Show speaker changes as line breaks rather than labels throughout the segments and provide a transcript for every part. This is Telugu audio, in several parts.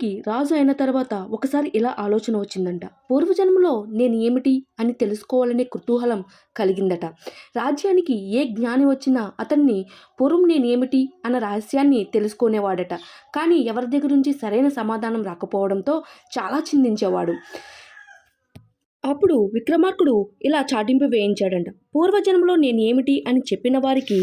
విక్రమార్కుడికి రాజు అయిన తర్వాత ఒకసారి ఇలా ఆలోచన వచ్చిందంట. పూర్వజన్మలో నేను ఏమిటి అని తెలుసుకోవాలనే కుతూహలం కలిగిందట. రాజ్యానికి ఏ జ్ఞాని వచ్చినా అతన్ని పూర్వం నేనేమిటి అన్న రహస్యాన్ని తెలుసుకునేవాడట. కానీ ఎవరి దగ్గర నుంచి సరైన సమాధానం రాకపోవడంతో చాలా చింతించేవాడు. అప్పుడు విక్రమార్కుడు ఇలా చాటింపు వేయించాడంట. పూర్వజన్మలో నేను ఏమిటి అని చెప్పిన వారికి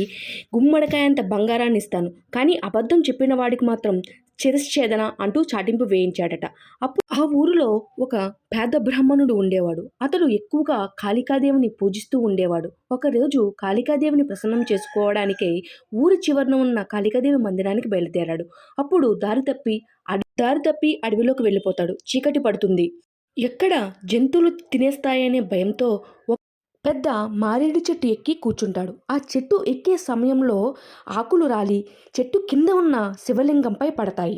గుమ్మడికాయంత బంగారాన్ని ఇస్తాను, కానీ అబద్ధం చెప్పిన వాడికి మాత్రం శిరశ్ఛేదన అంటూ చాటింపు వేయించాడట. అప్పుడు ఆ ఊరిలో ఒక పేద బ్రాహ్మణుడు ఉండేవాడు. అతడు ఎక్కువగా కాళికాదేవిని పూజిస్తూ ఉండేవాడు. ఒకరోజు కాళికాదేవిని ప్రసన్నం చేసుకోవడానికై ఊరి చివరన ఉన్న కాళికాదేవి మందిరానికి బయలుదేరాడు. అప్పుడు దారి తప్పి అడవిలోకి వెళ్ళిపోతాడు. చీకటి పడుతుంది. ఎక్కడ జంతువులు తినేస్తాయనే భయంతో ఒక పెద్ద మారేడు చెట్టు ఎక్కి కూర్చుంటాడు. ఆ చెట్టు ఎక్కే సమయంలో ఆకులు రాలి చెట్టు కింద ఉన్న శివలింగంపై పడతాయి.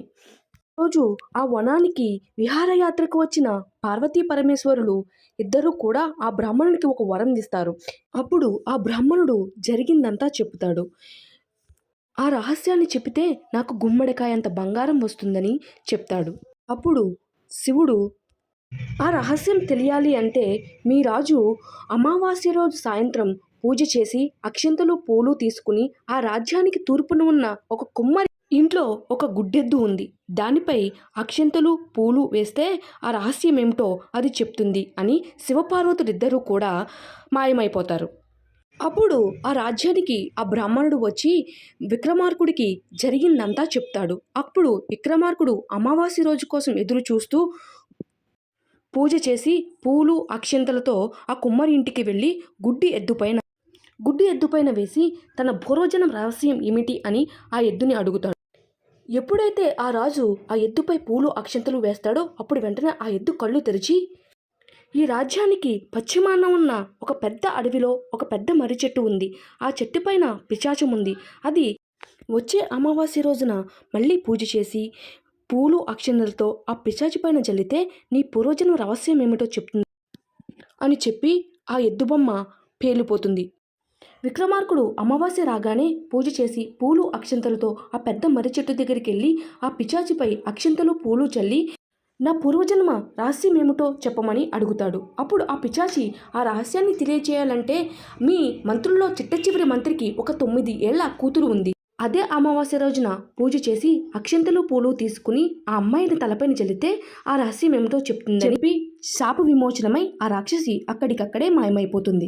రోజు ఆ వనానికి విహారయాత్రకు వచ్చిన పార్వతీ పరమేశ్వరులు ఇద్దరూ కూడా ఆ బ్రాహ్మణుడికి ఒక వరం ఇస్తారు. అప్పుడు ఆ బ్రాహ్మణుడు జరిగిందంతా చెబుతాడు. ఆ రహస్యాన్ని చెప్పితే నాకు గుమ్మడికాయంత బంగారం వస్తుందని చెప్తాడు. అప్పుడు శివుడు, ఆ రహస్యం తెలియాలి అంటే మీ రాజు అమావాస్య రోజు సాయంత్రం పూజ చేసి అక్షింతలు పూలు తీసుకుని ఆ రాజ్యానికి తూర్పున ఉన్న ఒక కుమ్మరి ఇంట్లో ఒక గుడ్డెద్దు ఉంది, దానిపై అక్షింతలు పూలు వేస్తే ఆ రహస్యం ఏమిటో అది చెప్తుంది అని శివపార్వతులిద్దరూ కూడా మాయమైపోతారు. అప్పుడు ఆ రాజ్యానికి ఆ బ్రాహ్మణుడు వచ్చి విక్రమార్కుడికి జరిగిందంతా చెప్తాడు. అప్పుడు విక్రమార్కుడు అమావాస్య రోజు కోసం ఎదురు చూస్తూ పూజ చేసి పూలు అక్షింతలతో ఆ కుమ్మరి ఇంటికి వెళ్ళి గుడ్డి ఎద్దుపైన వేసి తన పూర్వజన్మ రహస్యం ఏమిటి అని ఆ ఎద్దుని అడుగుతాడు. ఎప్పుడైతే ఆ రాజు ఆ ఎద్దుపై పూలు అక్షింతలు వేస్తాడో అప్పుడు వెంటనే ఆ ఎద్దు కళ్ళు తెరిచి, ఈ రాజ్యానికి పశ్చిమాన ఉన్న ఒక పెద్ద అడవిలో ఒక పెద్ద మర్రి చెట్టు ఉంది. ఆ చెట్టు పైన పిశాచం ఉంది. అది వచ్చే అమావాస్య రోజున మళ్ళీ పూజ చేసి పూలు అక్షింతలతో ఆ పిశాచి పైన జల్లితే నీ పూర్వజన్మ రహస్యం ఏమిటో చెప్తుంది అని చెప్పి ఆ ఎద్దు బొమ్మ పేలిపోతుంది. విక్రమార్కుడు అమావాస్య రాగానే పూజ చేసి పూలు అక్షింతలతో ఆ పెద్ద మర్రి చెట్టు దగ్గరికి వెళ్ళి ఆ పిశాచిపై అక్షింతలు పూలు చల్లి నా పూర్వజన్మ రహస్యం ఏమిటో చెప్పమని అడుగుతాడు. అప్పుడు ఆ పిశాచి ఆ రహస్యాన్ని తెలియచేయాలంటే మీ మంత్రుల్లో చిట్ట చివరి మంత్రికి ఒక 9 ఏళ్ల కూతురు ఉంది. అదే అమావాస్య రోజున పూజ చేసి అక్షింతలు పూలు తీసుకుని ఆ అమ్మాయిని తలపైన చల్లితే ఆ రహస్యం ఏమిటో చెప్తుందని చెప్పి శాప విమోచనమై ఆ రాక్షసి అక్కడికక్కడే మాయమైపోతుంది.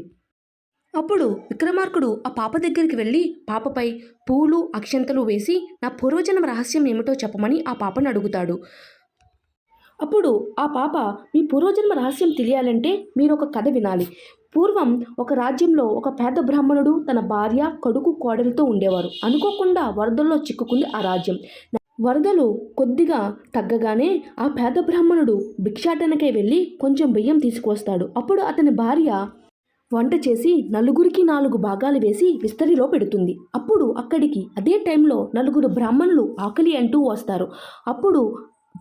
అప్పుడు విక్రమార్కుడు ఆ పాప దగ్గరికి వెళ్ళి పాపపై పూలు అక్షింతలు వేసి నా పూర్వజన్మ రహస్యం ఏమిటో చెప్పమని ఆ పాపను అడుగుతాడు. అప్పుడు ఆ పాప, మీ పూర్వజన్మ రహస్యం తెలియాలంటే మీరు ఒక కథ వినాలి. పూర్వం ఒక రాజ్యంలో ఒక పేద బ్రాహ్మణుడు తన భార్య కొడుకు కోడలితో ఉండేవారు. అనుకోకుండా వరదల్లో చిక్కుకుంది ఆ రాజ్యం. వరదలు కొద్దిగా తగ్గగానే ఆ పేద బ్రాహ్మణుడు భిక్షాటనకై వెళ్ళి కొంచెం బియ్యం తీసుకువస్తాడు. అప్పుడు అతని భార్య వంట చేసి నలుగురికి 4 భాగాలు వేసి విస్తరిలో పెడుతుంది. అప్పుడు అక్కడికి అదే టైంలో 4 బ్రాహ్మణులు ఆకలి అంటూ వస్తారు. అప్పుడు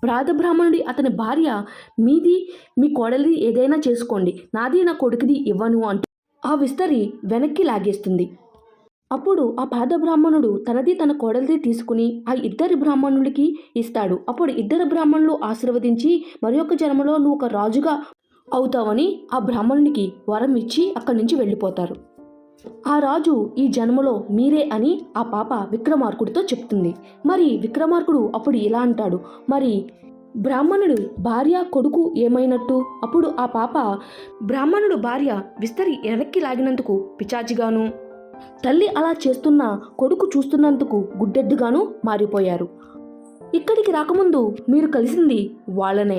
బ్రాహ్మణుడి అతని భార్య, మీది మీ కోడలిది ఏదైనా చేసుకోండి, నాది నా కొడుకుది ఇవ్వను అంటూ ఆ విస్తరి వెనక్కి లాగేస్తుంది. అప్పుడు ఆ పేద బ్రాహ్మణుడు తనది తన కోడలిది తీసుకుని ఆ ఇద్దరి బ్రాహ్మణుడికి ఇస్తాడు. అప్పుడు ఇద్దరు బ్రాహ్మణులు ఆశీర్వదించి మరొక జన్మలో నువ్వు ఒక రాజుగా అవుతావని ఆ బ్రాహ్మణునికి వరం ఇచ్చి అక్కడి నుంచి వెళ్ళిపోతారు. ఆ రాజు ఈ జన్మలో మీరే అని ఆ పాప విక్రమార్కుడితో చెప్తుంది. మరి విక్రమార్కుడు అప్పుడు ఇలా అంటాడు, మరి బ్రాహ్మణుడు భార్య కొడుకు ఏమైనట్టు? అప్పుడు ఆ పాప, బ్రాహ్మణుడు భార్య విస్తరి వెనక్కి లాగినందుకు పిచాచిగాను, తల్లి అలా చేస్తున్న కొడుకు చూస్తున్నందుకు గుడ్డెద్దుగాను మారిపోయారు. ఇక్కడికి రాకముందు మీరు కలిసింది వాళ్ళనే.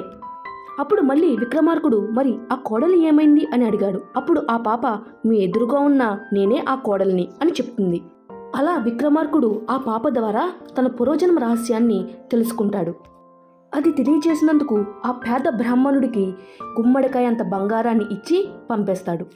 అప్పుడు మళ్ళీ విక్రమార్కుడు, మరి ఆ కోడలి ఏమైంది అని అడిగాడు. అప్పుడు ఆ పాప, మీ ఎదురుగా ఉన్న నేనే ఆ కోడలిని అని చెప్తుంది. అలా విక్రమార్కుడు ఆ పాప ద్వారా తన పూర్వజన్మ రహస్యాన్ని తెలుసుకుంటాడు. అది తెలియజేసినందుకు ఆ పేద బ్రాహ్మణుడికి గుమ్మడికాయ అంత బంగారాన్ని ఇచ్చి పంపేస్తాడు.